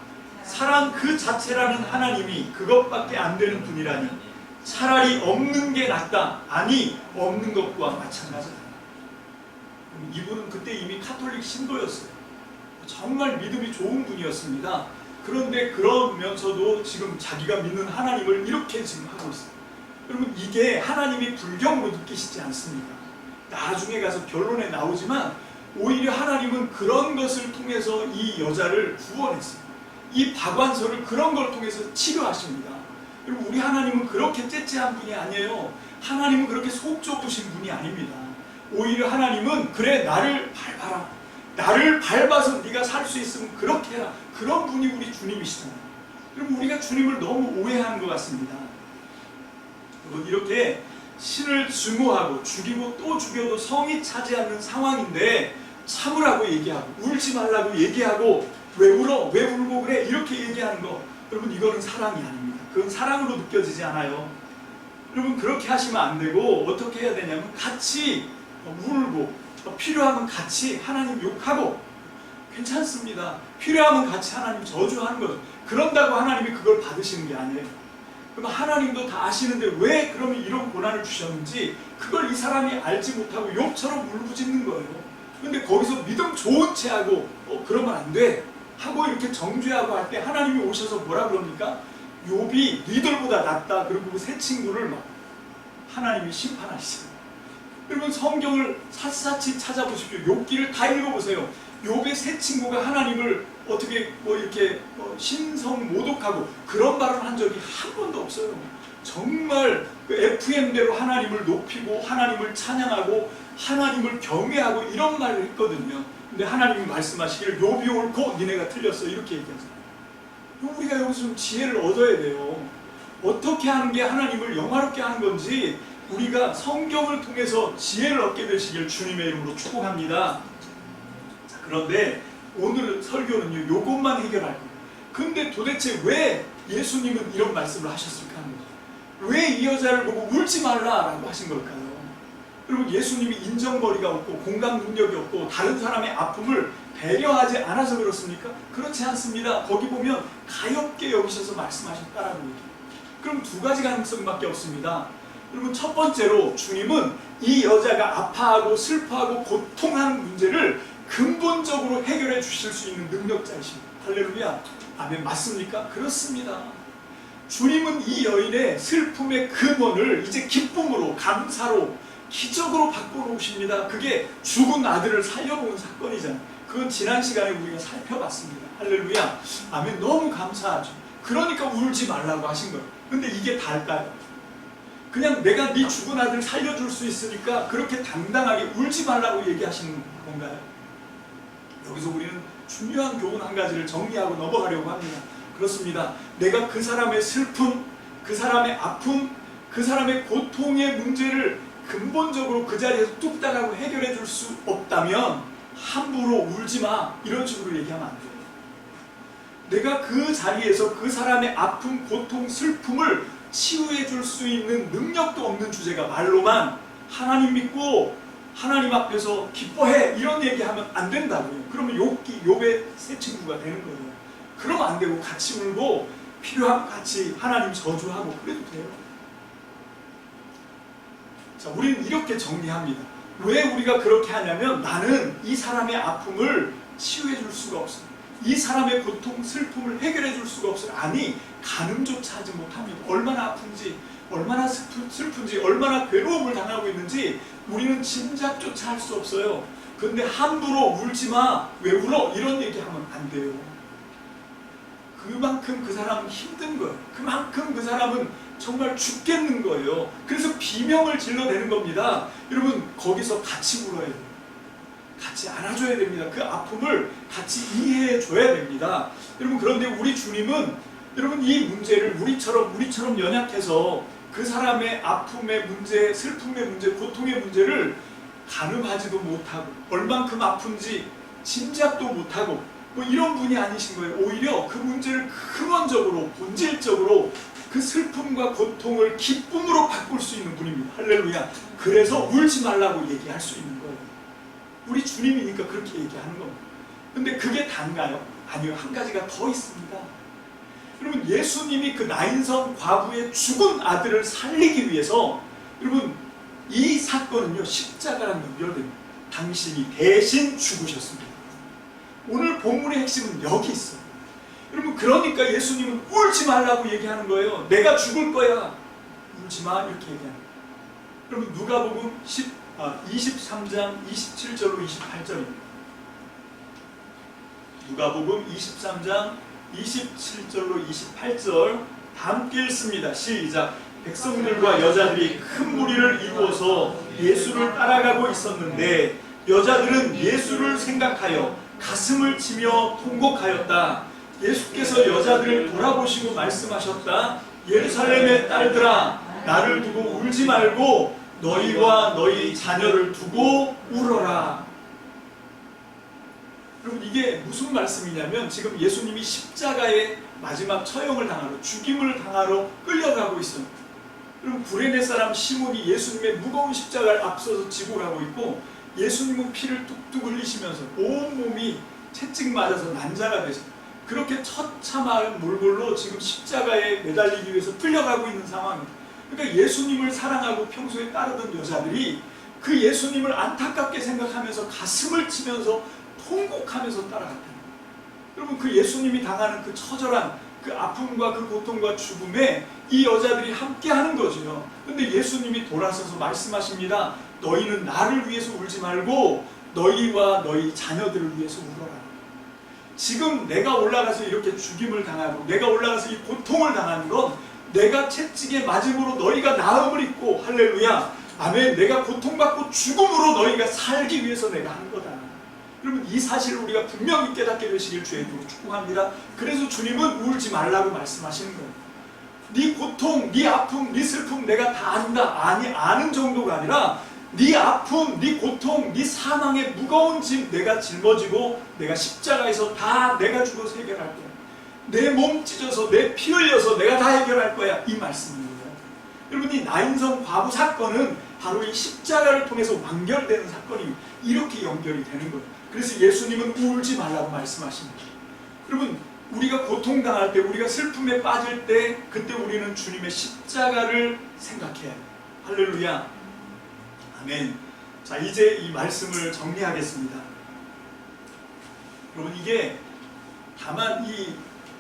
사랑 그 자체라는 하나님이 그것밖에 안 되는 분이라니 차라리 없는 게 낫다. 아니, 없는 것과 마찬가지다. 이분은 그때 이미 카톨릭 신도였어요. 정말 믿음이 좋은 분이었습니다. 그런데 그러면서도 지금 자기가 믿는 하나님을 이렇게 지금 하고 있어요. 여러분, 이게 하나님이 불경으로 느끼시지 않습니까? 나중에 가서 결론에 나오지만 오히려 하나님은 그런 것을 통해서 이 여자를 구원했어요. 이 박완서를 그런 걸 통해서 치료하십니다. 여러분, 우리 하나님은 그렇게 째째한 분이 아니에요. 하나님은 그렇게 속 좁으신 분이 아닙니다. 오히려 하나님은 그래, 나를 밟아라. 나를 밟아서 네가 살 수 있으면 그렇게 해라. 그런 분이 우리 주님이시잖아요. 여러분, 우리가 주님을 너무 오해하는 것 같습니다. 여러분, 이렇게 신을 증오하고 죽이고 또 죽여도 성이 차지 않는 상황인데 참으라고 얘기하고 울지 말라고 얘기하고 왜 울어? 왜 울고 그래? 이렇게 얘기하는 거, 여러분, 이거는 사랑이 아닙니다. 그건 사랑으로 느껴지지 않아요. 여러분, 그렇게 하시면 안 되고 어떻게 해야 되냐면 같이 울고 필요하면 같이 하나님 욕하고 괜찮습니다. 필요하면 같이 하나님 저주하는 거죠. 그런다고 하나님이 그걸 받으시는 게 아니에요. 그럼 하나님도 다 아시는데 왜 그러면 이런 고난을 주셨는지 그걸 이 사람이 알지 못하고 욥처럼 울부짖는 거예요. 근데 거기서 믿음 좋은 채 하고 그러면 안 돼 하고 이렇게 정죄하고 할 때 하나님이 오셔서 뭐라 그럽니까? 욥이 니들보다 낫다. 그리고 그 세 친구를 막 하나님이 심판하시죠. 여러분, 성경을 샅샅이 찾아보십시오. 욥기를 다 읽어보세요. 욥의 세 친구가 하나님을 어떻게 이렇게 신성 모독하고 그런 발언을 한 적이 한 번도 없어요. 정말 그 FM대로 하나님을 높이고 하나님을 찬양하고 하나님을 경외하고 이런 말을 했거든요. 근데 하나님이 말씀하시기를 욥이 옳고 니네가 틀렸어 이렇게 얘기하잖아요. 우리가 여기서 좀 지혜를 얻어야 돼요. 어떻게 하는 게 하나님을 영화롭게 하는 건지 우리가 성경을 통해서 지혜를 얻게 되시길 주님의 이름으로 축복합니다. 자, 그런데 오늘 설교는요, 이것만 해결할 거예요. 근데 도대체 왜 예수님은 이런 말씀을 하셨을까 하는 거죠. 왜 이 여자를 보고 울지 말라라고 하신 걸까요? 여러분, 예수님이 인정머리가 없고 공감 능력이 없고 다른 사람의 아픔을 배려하지 않아서 그렇습니까? 그렇지 않습니다. 거기 보면 가엾게 여기셔서 말씀하셨다라는 거죠. 그럼 두 가지 가능성밖에 없습니다. 여러분, 첫 번째로 주님은 이 여자가 아파하고 슬퍼하고 고통하는 문제를 근본적으로 해결해 주실 수 있는 능력자이십니다. 할렐루야. 아멘. 맞습니까? 그렇습니다. 주님은 이 여인의 슬픔의 근원을 이제 기쁨으로, 감사로, 기적으로 바꿔놓으십니다. 그게 죽은 아들을 살려보는 사건이잖아요. 그건 지난 시간에 우리가 살펴봤습니다. 할렐루야. 아멘. 너무 감사하죠. 그러니까 울지 말라고 하신 거예요. 근데 이게 다일까요? 그냥 내가 네 죽은 아들 살려줄 수 있으니까 그렇게 당당하게 울지 말라고 얘기하시는 건가요? 여기서 우리는 중요한 교훈 한 가지를 정리하고 넘어가려고 합니다. 그렇습니다. 내가 그 사람의 슬픔, 그 사람의 아픔, 그 사람의 고통의 문제를 근본적으로 그 자리에서 뚝딱 하고 해결해 줄 수 없다면 함부로 울지 마 이런 식으로 얘기하면 안 돼요. 내가 그 자리에서 그 사람의 아픔, 고통, 슬픔을 치유해 줄 수 있는 능력도 없는 주제가 말로만 하나님 믿고 하나님 앞에서 기뻐해 이런 얘기하면 안 된다고요. 그러면 욥의 새 친구가 되는 거예요. 그러면 안 되고 같이 울고 필요하면 같이 하나님 저주하고 그래도 돼요. 자, 우리는 이렇게 정리합니다. 왜 우리가 그렇게 하냐면 나는 이 사람의 아픔을 치유해 줄 수가 없어요. 이 사람의 고통, 슬픔을 해결해 줄 수가 없어요. 아니, 가늠조차 하지 못합니다. 얼마나 아픈지, 얼마나 슬픈지, 얼마나 괴로움을 당하고 있는지 우리는 짐작조차 할 수 없어요. 그런데 함부로 울지 마, 왜 울어? 이런 얘기하면 안 돼요. 그만큼 그 사람은 힘든 거예요. 그만큼 그 사람은 정말 죽겠는 거예요. 그래서 비명을 질러대는 겁니다. 여러분, 거기서 같이 울어야 돼요. 같이 안아줘야 됩니다. 그 아픔을 같이 이해해 줘야 됩니다. 여러분, 그런데 우리 주님은 여러분 이 문제를 우리처럼 연약해서 그 사람의 아픔의 문제, 슬픔의 문제, 고통의 문제를 가늠하지도 못하고 얼만큼 아픈지 짐작도 못하고 뭐 이런 분이 아니신 거예요. 오히려 그 문제를 근원적으로, 본질적으로 그 슬픔과 고통을 기쁨으로 바꿀 수 있는 분입니다. 할렐루야. 그래서 울지 말라고 얘기할 수 있는 거예요. 우리 주님이니까 그렇게 얘기하는 겁니다. 근데 그게 단가요? 아니요. 한 가지가 더 있습니다. 여러분, 예수님이 그 나인성 과부의 죽은 아들을 살리기 위해서 여러분 이 사건은요 십자가랑 연결됩니다. 당신이 대신 죽으셨습니다. 오늘 본문의 핵심은 여기 있어요. 여러분, 그러니까 예수님은 울지 말라고 얘기하는 거예요. 내가 죽을 거야. 울지 마 이렇게 얘기하는 거예요. 여러분, 누가복음 23장 27절로 28절입니다. 누가복음 23장 27절로 28절 다 함께 읽습니다. 시작. 백성들과 여자들이 큰 무리를 이루어서 예수를 따라가고 있었는데 여자들은 예수를 생각하여 가슴을 치며 통곡하였다. 예수께서 여자들을 돌아보시고 말씀하셨다. 예루살렘의 딸들아, 나를 두고 울지 말고 너희와 너희 자녀를 두고 울어라. 여러분, 이게 무슨 말씀이냐면 지금 예수님이 십자가의 마지막 처형을 당하러, 죽임을 당하러 끌려가고 있어요. 여러분, 구레네 사람 시몬이 예수님의 무거운 십자가를 앞서서 지고 가고 있고 예수님은 피를 뚝뚝 흘리시면서 온몸이 채찍 맞아서 난자가 되죠. 그렇게 처참한 몰골로 지금 십자가에 매달리기 위해서 끌려가고 있는 상황입니다. 그러니까 예수님을 사랑하고 평소에 따르던 여자들이 그 예수님을 안타깝게 생각하면서 가슴을 치면서 통곡하면서 따라갔다. 여러분, 그 예수님이 당하는 그 처절한 그 아픔과 그 고통과 죽음에 이 여자들이 함께 하는 거죠. 근데 예수님이 돌아서서 말씀하십니다. 너희는 나를 위해서 울지 말고 너희와 너희 자녀들을 위해서 울어라. 지금 내가 올라가서 이렇게 죽임을 당하고 내가 올라가서 이 고통을 당하는 건 내가 채찍에 맞음으로 너희가 나음을 입고, 할렐루야, 아멘, 내가 고통받고 죽음으로 너희가 살기 위해서 내가 한 거다. 여러분, 이 사실을 우리가 분명히 깨닫게 되시길 주의 이름으로 축복합니다. 그래서 주님은 울지 말라고 말씀하시는 거예요. 네 고통, 네 아픔, 네 슬픔 내가 다 안다. 아니, 아는 정도가 아니라 네 아픔, 네 고통, 네 사망의 무거운 짐 내가 짊어지고 내가 십자가에서 다 내가 죽어서 해결할 거야. 내 몸 찢어서 내 피 흘려서 내가 다 해결할 거야. 이 말씀입니다. 여러분, 이 나인성 과부 사건은 바로 이 십자가를 통해서 완결되는 사건입니다. 이렇게 연결이 되는 거예요. 그래서 예수님은 울지 말라고 말씀하십니다. 여러분, 우리가 고통당할 때, 우리가 슬픔에 빠질 때 그때 우리는 주님의 십자가를 생각해야 해요. 할렐루야, 아멘. 자, 이제 이 말씀을 정리하겠습니다. 여러분, 이게 다만 이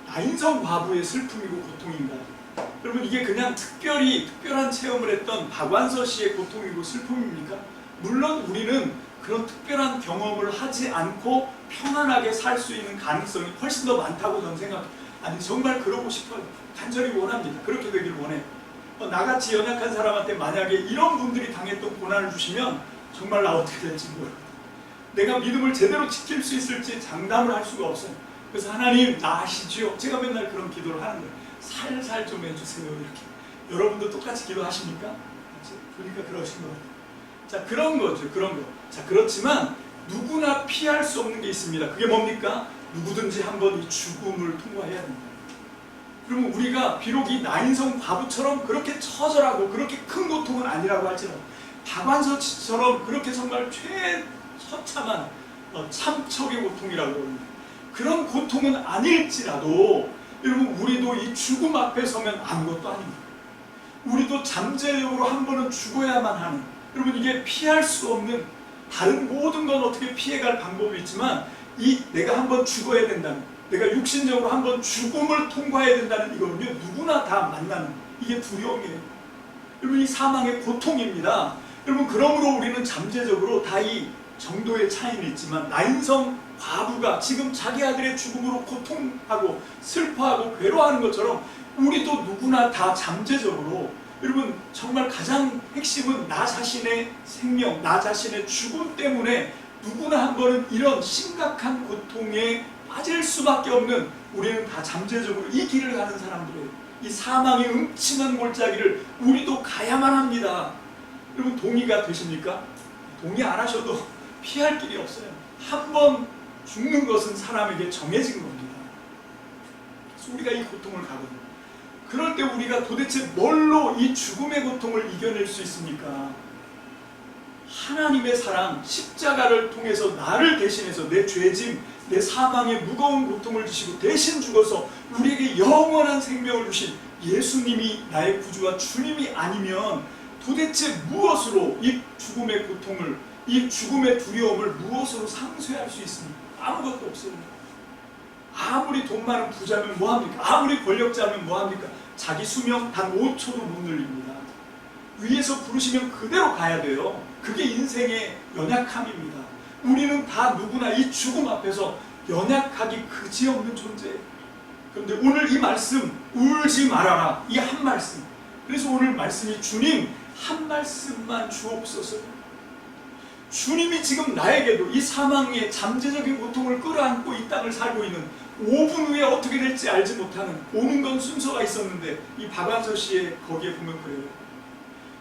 나인성 과부의 슬픔이고 고통인가요? 여러분, 이게 그냥 특별한 체험을 했던 박완서 씨의 고통이고 슬픔입니까? 물론 우리는 그런 특별한 경험을 하지 않고 평안하게 살 수 있는 가능성이 훨씬 더 많다고 저는 생각해요. 아니, 정말 그러고 싶어요. 간절히 원합니다. 그렇게 되길 원해요. 나같이 연약한 사람한테 만약에 이런 분들이 당했던 고난을 주시면 정말 나 어떻게 될지 모르겠어요. 내가 믿음을 제대로 지킬 수 있을지 장담을 할 수가 없어요. 그래서 하나님, 나 아시지요? 제가 맨날 그런 기도를 하는 거예요. 살살 좀 해주세요. 이렇게. 여러분도 똑같이 기도하십니까? 그러니까 그러신 것 같아요. 자, 그런 거죠. 그런 거. 자, 그렇지만 누구나 피할 수 없는 게 있습니다. 그게 뭡니까? 누구든지 한번 이 죽음을 통과해야 된다. 그러면 우리가 비록 이 나인성 과부처럼 그렇게 처절하고 그렇게 큰 고통은 아니라고 할지라도 박완서처럼 그렇게 정말 최처참한 참척의 고통이라고 합니다. 그런 고통은 아닐지라도 여러분, 우리도 이 죽음 앞에 서면 아무것도 아닙니다. 우리도 잠재적으로 한 번은 죽어야만 하는, 여러분, 이게 피할 수 없는, 다른 모든 건 어떻게 피해갈 방법이 있지만 이 내가 한 번 죽어야 된다는, 내가 육신적으로 한 번 죽음을 통과해야 된다는, 이거는요 누구나 다 만나는, 이게 두려움이에요. 여러분, 이 사망의 고통입니다. 여러분, 그러므로 우리는 잠재적으로 다 이 정도의 차이는 있지만 나인성 과부가 지금 자기 아들의 죽음으로 고통하고 슬퍼하고 괴로워하는 것처럼 우리도 누구나 다 잠재적으로, 여러분, 정말 가장 핵심은 나 자신의 생명, 나 자신의 죽음 때문에 누구나 한 번은 이런 심각한 고통에 빠질 수밖에 없는, 우리는 다 잠재적으로 이 길을 가는 사람들이에요. 이 사망의 음침한 골짜기를 우리도 가야만 합니다. 여러분, 동의가 되십니까? 동의 안 하셔도 피할 길이 없어요. 한 번 죽는 것은 사람에게 정해진 겁니다. 그래서 우리가 이 고통을 가거든요. 그럴 때 우리가 도대체 뭘로 이 죽음의 고통을 이겨낼 수 있습니까? 하나님의 사랑, 십자가를 통해서 나를 대신해서 내 죄짐, 내 사망의 무거운 고통을 지시고 대신 죽어서 우리에게 영원한 생명을 주신 예수님이 나의 구주와 주님이 아니면 도대체 무엇으로 이 죽음의 고통을, 이 죽음의 두려움을 무엇으로 상쇄할 수 있습니까? 아무것도 없어요. 아무리 돈 많은 부자면 뭐합니까? 아무리 권력자면 뭐합니까? 자기 수명 단 5초도 못 늘립니다. 위에서 부르시면 그대로 가야 돼요. 그게 인생의 연약함입니다. 우리는 다 누구나 이 죽음 앞에서 연약하기 그지없는 존재예요. 그런데 오늘 이 말씀, 울지 말아라, 이 한 말씀, 그래서 오늘 말씀이 주님 한 말씀만 주옵소서. 주님이 지금 나에게도 이 사망의 잠재적인 고통을 끌어안고 이 땅을 살고 있는, 5분 후에 어떻게 될지 알지 못하는, 오는 건 순서가 있었는데 이 박완서 씨의 거기에 보면 그래요.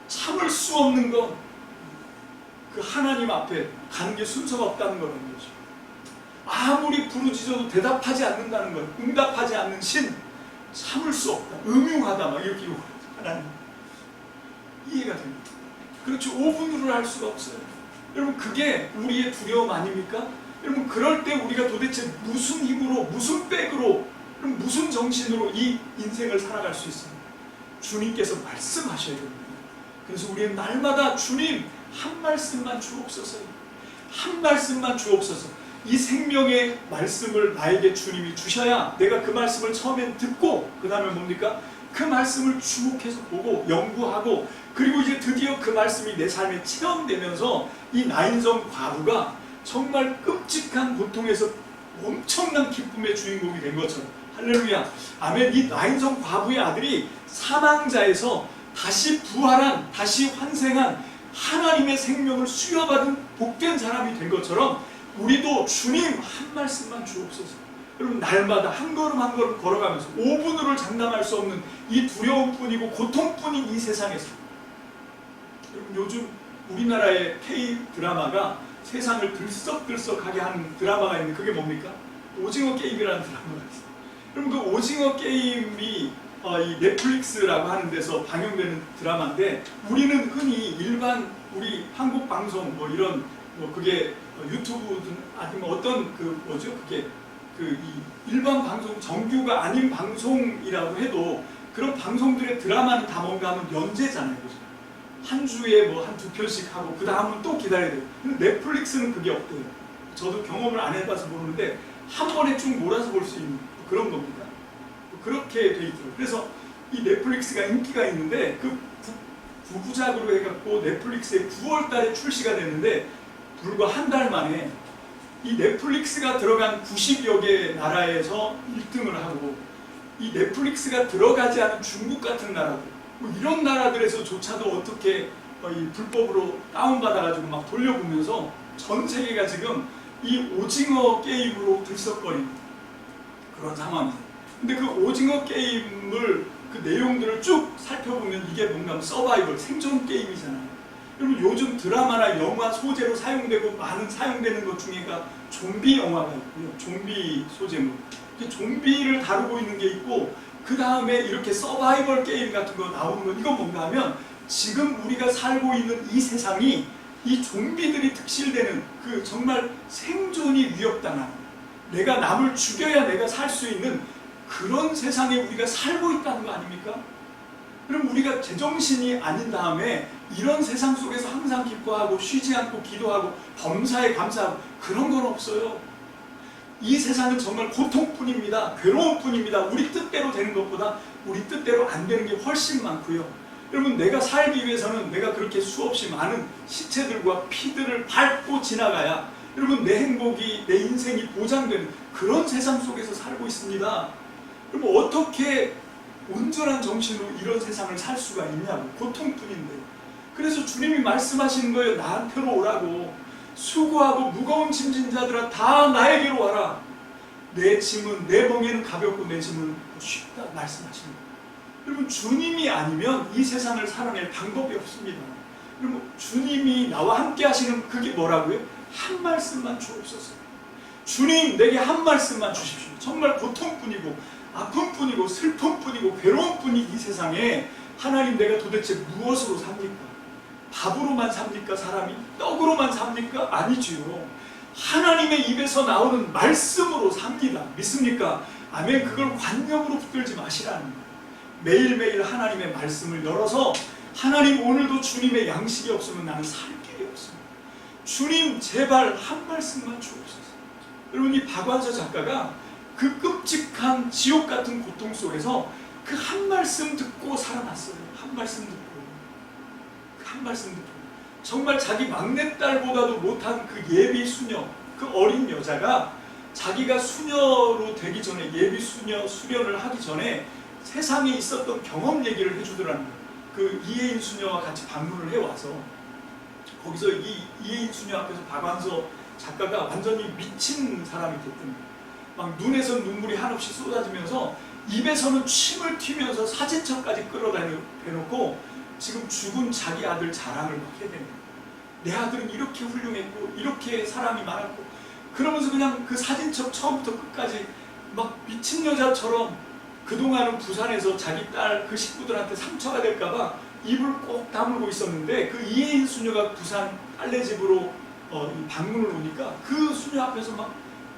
참을 수 없는 건 그 하나님 앞에 가는 게 순서가 없다는 거라는 거죠. 아무리 부르짖어도 대답하지 않는다는 것, 응답하지 않는 신, 참을 수 없다, 음흉하다, 막 이렇게 하나님 이해가 됩니다. 그렇죠. 5분으로 할 수가 없어요. 여러분, 그게 우리의 두려움 아닙니까? 여러분, 그럴 때 우리가 도대체 무슨 힘으로, 무슨 백으로, 무슨 정신으로 이 인생을 살아갈 수 있습니까? 주님께서 말씀하셔야 됩니다. 그래서 우리는 날마다 주님 한 말씀만 주옵소서, 한 말씀만 주옵소서. 이 생명의 말씀을 나에게 주님이 주셔야 내가 그 말씀을 처음엔 듣고 그 다음에 뭡니까? 그 말씀을 주목해서 보고 연구하고, 그리고 이제 드디어 그 말씀이 내 삶에 체험되면서 이 나인성 과부가 정말 끔찍한 고통에서 엄청난 기쁨의 주인공이 된 것처럼, 할렐루야, 아멘. 이 나인성 과부의 아들이 사망자에서 다시 부활한, 다시 환생한 하나님의 생명을 수여받은 복된 사람이 된 것처럼 우리도 주님 한 말씀만 주옵소서. 여러분, 날마다 한 걸음 한 걸음 걸어가면서 5분으로 장담할 수 없는 이 두려움뿐이고 고통뿐인 이 세상에서, 여러분, 요즘 우리나라의 K 드라마가 세상을 들썩들썩하게 하는 드라마가 있는데 그게 뭡니까? 오징어 게임이라는 드라마가 있어요. 여러분, 그 오징어 게임이 이 넷플릭스라고 하는 데서 방영되는 드라마인데, 우리는 흔히 일반 우리 한국 방송 뭐 이런 뭐 그게 유튜브든 아니면 어떤 그 뭐죠? 그게 그 이 일반 방송, 정규가 아닌 방송이라고 해도 그런 방송들의 드라마는 다 뭔가 하면 연재잖아요. 그죠? 한 주에 뭐 한 2편씩 하고 그 다음은 또 기다려야 돼요. 근데 넷플릭스는 그게 없대요. 저도 경험을 안 해봐서 모르는데 한 번에 쭉 몰아서 볼 수 있는 그런 겁니다. 그렇게 돼 있더라고요. 그래서 이 넷플릭스가 인기가 있는데 그 부부작으로 해갖고 넷플릭스에 9월 달에 출시가 됐는데 불과 한 달 만에 이 넷플릭스가 들어간 90여 개 나라에서 1등을 하고, 이 넷플릭스가 들어가지 않은 중국 같은 나라들, 뭐 이런 나라들에서조차도 어떻게 이 불법으로 다운받아가지고 막 돌려보면서 전 세계가 지금 이 오징어 게임으로 들썩거리는 그런 상황이에요. 근데 그 오징어 게임을 그 내용들을 쭉 살펴보면 이게 뭔가 서바이벌, 생존 게임이잖아요. 여러분 요즘 드라마나 영화 소재로 사용되고 많은 사용되는 것 중에가 좀비 영화가 있고요. 좀비 소재물. 좀비를 다루고 있는 게 있고 그 다음에 이렇게 서바이벌 게임 같은 거 나오는 거 이건 뭔가 하면 지금 우리가 살고 있는 이 세상이 이 좀비들이 특실되는 그 정말 생존이 위협당하는 내가 남을 죽여야 내가 살 수 있는 그런 세상에 우리가 살고 있다는 거 아닙니까? 그럼 우리가 제정신이 아닌 다음에 이런 세상 속에서 항상 기뻐하고 쉬지 않고 기도하고 범사에 감사하고 그런 건 없어요. 이 세상은 정말 고통뿐입니다. 괴로움뿐입니다. 우리 뜻대로 되는 것보다 우리 뜻대로 안 되는 게 훨씬 많고요. 여러분 내가 살기 위해서는 내가 그렇게 수없이 많은 시체들과 피들을 밟고 지나가야 여러분 내 행복이 내 인생이 보장되는 그런 세상 속에서 살고 있습니다. 여러분 어떻게 온전한 정신으로 이런 세상을 살 수가 있냐고 고통뿐인데 그래서 주님이 말씀하시는 거예요. 나한테로 오라고 수고하고 무거운 짐진 자들아 다 나에게로 와라. 내 짐은 내 멍에는 가볍고 내 짐은 쉽다 말씀하시는 거예요. 여러분 주님이 아니면 이 세상을 살아낼 방법이 없습니다. 여러분 주님이 나와 함께 하시는 그게 뭐라고요? 한 말씀만 주옵소서. 주님 내게 한 말씀만 주십시오. 정말 고통뿐이고 아픔뿐이고 슬픔뿐이고 괴로움뿐인 이 세상에 하나님 내가 도대체 무엇으로 삽니까? 밥으로만 삽니까? 사람이? 떡으로만 삽니까? 아니지요. 하나님의 입에서 나오는 말씀으로 삽니다. 믿습니까? 아멘. 그걸 관념으로 붙들지 마시라는 거예요. 매일매일 하나님의 말씀을 열어서 하나님 오늘도 주님의 양식이 없으면 나는 살 길이 없습니다. 주님 제발 한 말씀만 주옵소서. 여러분 이 박완서 작가가 그 끔찍한 지옥 같은 고통 속에서 그 한 말씀 듣고 살아났어요. 한 말씀 듣고 한 말씀 듣고 정말 자기 막내딸보다도 못한 그 예비 수녀 그 어린 여자가 자기가 수녀로 되기 전에 예비 수녀 수련을 하기 전에 세상에 있었던 경험 얘기를 해주더라는 거예요. 그 이혜인 수녀와 같이 방문을 해와서 거기서 이 이혜인 수녀 앞에서 박완서 작가가 완전히 미친 사람이 됐던 막 눈에서 눈물이 한없이 쏟아지면서 입에서는 침을 튀면서 사진첩까지 끌어다녀놓고 지금 죽은 자기 아들 자랑을 막 해야 되는 거예요. 내 아들은 이렇게 훌륭했고 이렇게 사람이 많았고 그러면서 그냥 그 사진첩 처음부터 끝까지 막 미친 여자처럼 그동안은 부산에서 자기 딸 그 식구들한테 상처가 될까봐 입을 꼭 다물고 있었는데 그 이혜인 수녀가 부산 딸네 집으로 방문을 오니까 그 수녀 앞에서 막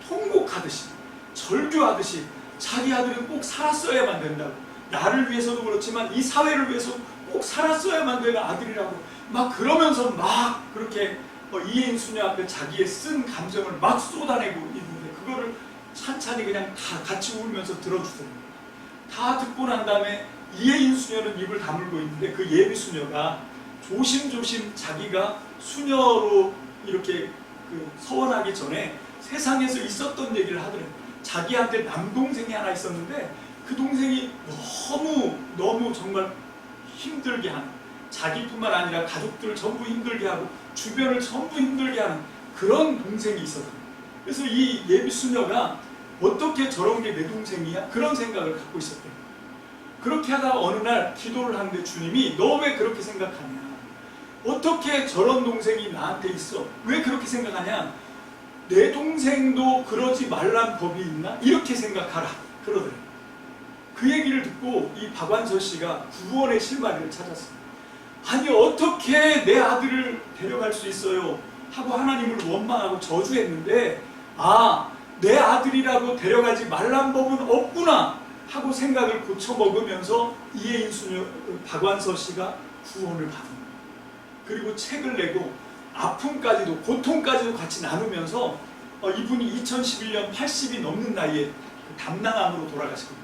통곡하듯이 절규하듯이 자기 아들은 꼭 살았어야만 된다고 나를 위해서도 그렇지만 이 사회를 위해서 꼭 살았어야만 되는 아들이라고 막 그러면서 막 그렇게 이혜인 수녀 앞에 자기의 쓴 감정을 막 쏟아내고 있는데 그거를 찬찬히 그냥 다 같이 울면서 들어주더라고요. 다 듣고 난 다음에 이혜인 수녀는 입을 다물고 있는데 그 예비 수녀가 조심조심 자기가 수녀로 이렇게 서원하기 전에 세상에서 있었던 얘기를 하더래요. 자기한테 남동생이 하나 있었는데 그 동생이 너무 정말 힘들게 하는 자기뿐만 아니라 가족들을 전부 힘들게 하고 주변을 전부 힘들게 하는 그런 동생이 있었어요. 그래서 이 예비 수녀가 어떻게 저런 게 내 동생이야? 그런 생각을 갖고 있었대요. 그렇게 하다가 어느 날 기도를 하는데 주님이 너 왜 그렇게 생각하냐? 어떻게 저런 동생이 나한테 있어? 왜 그렇게 생각하냐? 내 동생도 그러지 말란 법이 있나? 이렇게 생각하라 그러더래요. 그 얘기를 듣고 이 박완서 씨가 구원의 실마리를 찾았어요. 아니 어떻게 내 아들을 데려갈 수 있어요? 하고 하나님을 원망하고 저주했는데 내 아들이라고 데려가지 말란 법은 없구나 하고 생각을 고쳐먹으면서 이혜인 수녀 박완서 씨가 구원을 받은 거예요. 그리고 책을 내고 아픔까지도 고통까지도 같이 나누면서 이분이 2011년 80이 넘는 나이에 담낭암으로 돌아가시고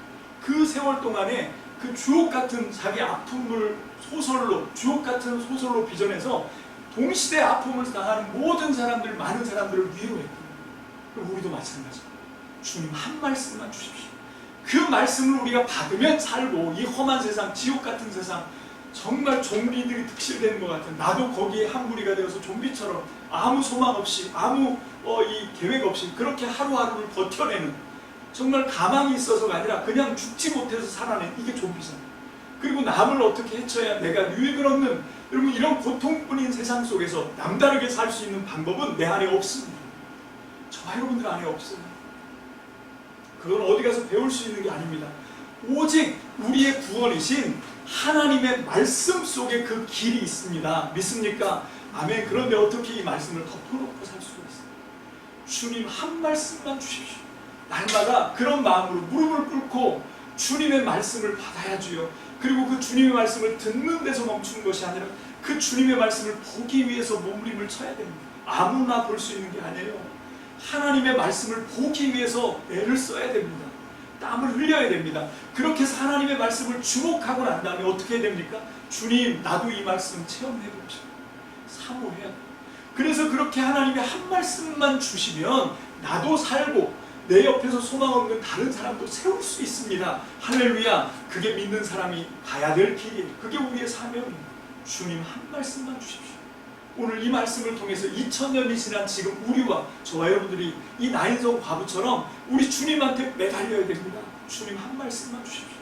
그 세월 동안에 그 주옥같은 자기 아픔을 소설로 주옥같은 소설로 빚어내서 동시대 아픔을 당하는 모든 사람들 많은 사람들을 위로했고 그럼 우리도 마찬가지입니다. 주님 한 말씀만 주십시오. 그 말씀을 우리가 받으면 살고 이 험한 세상 지옥 같은 세상 정말 좀비들이 득실되는 것 같은 나도 거기에 한 무리가 되어서 좀비처럼 아무 소망 없이 아무 이 계획 없이 그렇게 하루하루를 버텨내는 정말 가망이 있어서가 아니라 그냥 죽지 못해서 살아낸 이게 좀비잖아요. 그리고 남을 어떻게 해쳐야 내가 유익을 얻는, 여러분 이런 고통뿐인 세상 속에서 남다르게 살 수 있는 방법은 내 안에 없습니다. 저와 여러분들 안에 없어요. 그건 어디 가서 배울 수 있는 게 아닙니다. 오직 우리의 구원이신 하나님의 말씀 속에 그 길이 있습니다. 믿습니까? 아멘. 그런데 어떻게 이 말씀을 덮어놓고 살 수가 있어요? 주님 한 말씀만 주십시오. 날마다 그런 마음으로 무릎을 꿇고 주님의 말씀을 받아야지요. 그리고 그 주님의 말씀을 듣는 데서 멈추는 것이 아니라 그 주님의 말씀을 보기 위해서 몸부림을 쳐야 됩니다. 아무나 볼 수 있는 게 아니에요. 하나님의 말씀을 보기 위해서 애를 써야 됩니다. 땀을 흘려야 됩니다. 그렇게 해서 하나님의 말씀을 주목하고 난 다음에 어떻게 해야 됩니까? 주님, 나도 이 말씀 체험해보고 싶어요. 사모해야 돼요. 그래서 그렇게 하나님의 한 말씀만 주시면 나도 살고 내 옆에서 소망 없는 다른 사람도 세울 수 있습니다. 할렐루야. 그게 믿는 사람이 가야 될 길이에요. 그게 우리의 사명입니다. 주님 한 말씀만 주십시오. 오늘 이 말씀을 통해서 2000년이 지난 지금 우리와 저와 여러분들이 이 나인성 과부처럼 우리 주님한테 매달려야 됩니다. 주님 한 말씀만 주십시오.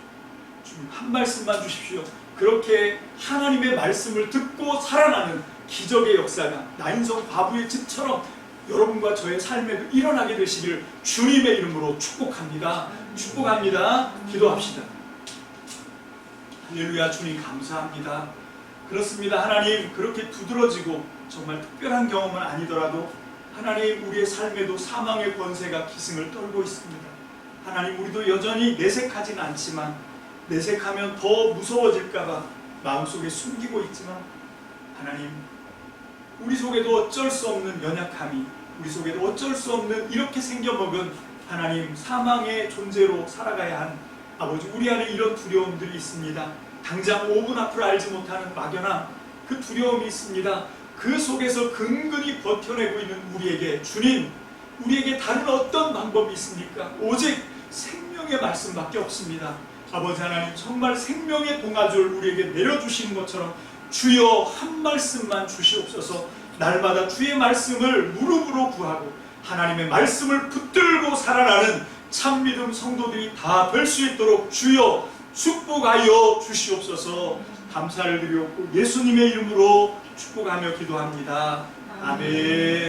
주님 한 말씀만 주십시오. 그렇게 하나님의 말씀을 듣고 살아나는 기적의 역사가 나인성 과부의 집처럼 여러분과 저의 삶에도 일어나게 되시기를 주님의 이름으로 축복합니다. 축복합니다. 기도합시다. 할렐루야. 주님 감사합니다. 그렇습니다. 하나님, 그렇게 두드러지고 정말 특별한 경험은 아니더라도 하나님, 우리의 삶에도 사망의 권세가 기승을 떨고 있습니다. 하나님, 우리도 여전히 내색하진 않지만 내색하면 더 무서워질까봐 마음속에 숨기고 있지만 하나님, 우리 속에도 어쩔 수 없는 연약함이, 우리 속에도 어쩔 수 없는 이렇게 생겨먹은 하나님 사망의 존재로 살아가야 한 아버지, 우리 안에 이런 두려움들이 있습니다. 당장 5분 앞을 알지 못하는 막연한 그 두려움이 있습니다. 그 속에서 근근히 버텨내고 있는 우리에게 주님, 우리에게 다른 어떤 방법이 있습니까? 오직 생명의 말씀밖에 없습니다. 아버지 하나님, 정말 생명의 동아줄 우리에게 내려주시는 것처럼 주여 한 말씀만 주시옵소서. 날마다 주의 말씀을 무릎으로 구하고 하나님의 말씀을 붙들고 살아나는 참믿음 성도들이 다 될 수 있도록 주여 축복하여 주시옵소서. 감사를 드리옵고 예수님의 이름으로 축복하며 기도합니다. 아멘.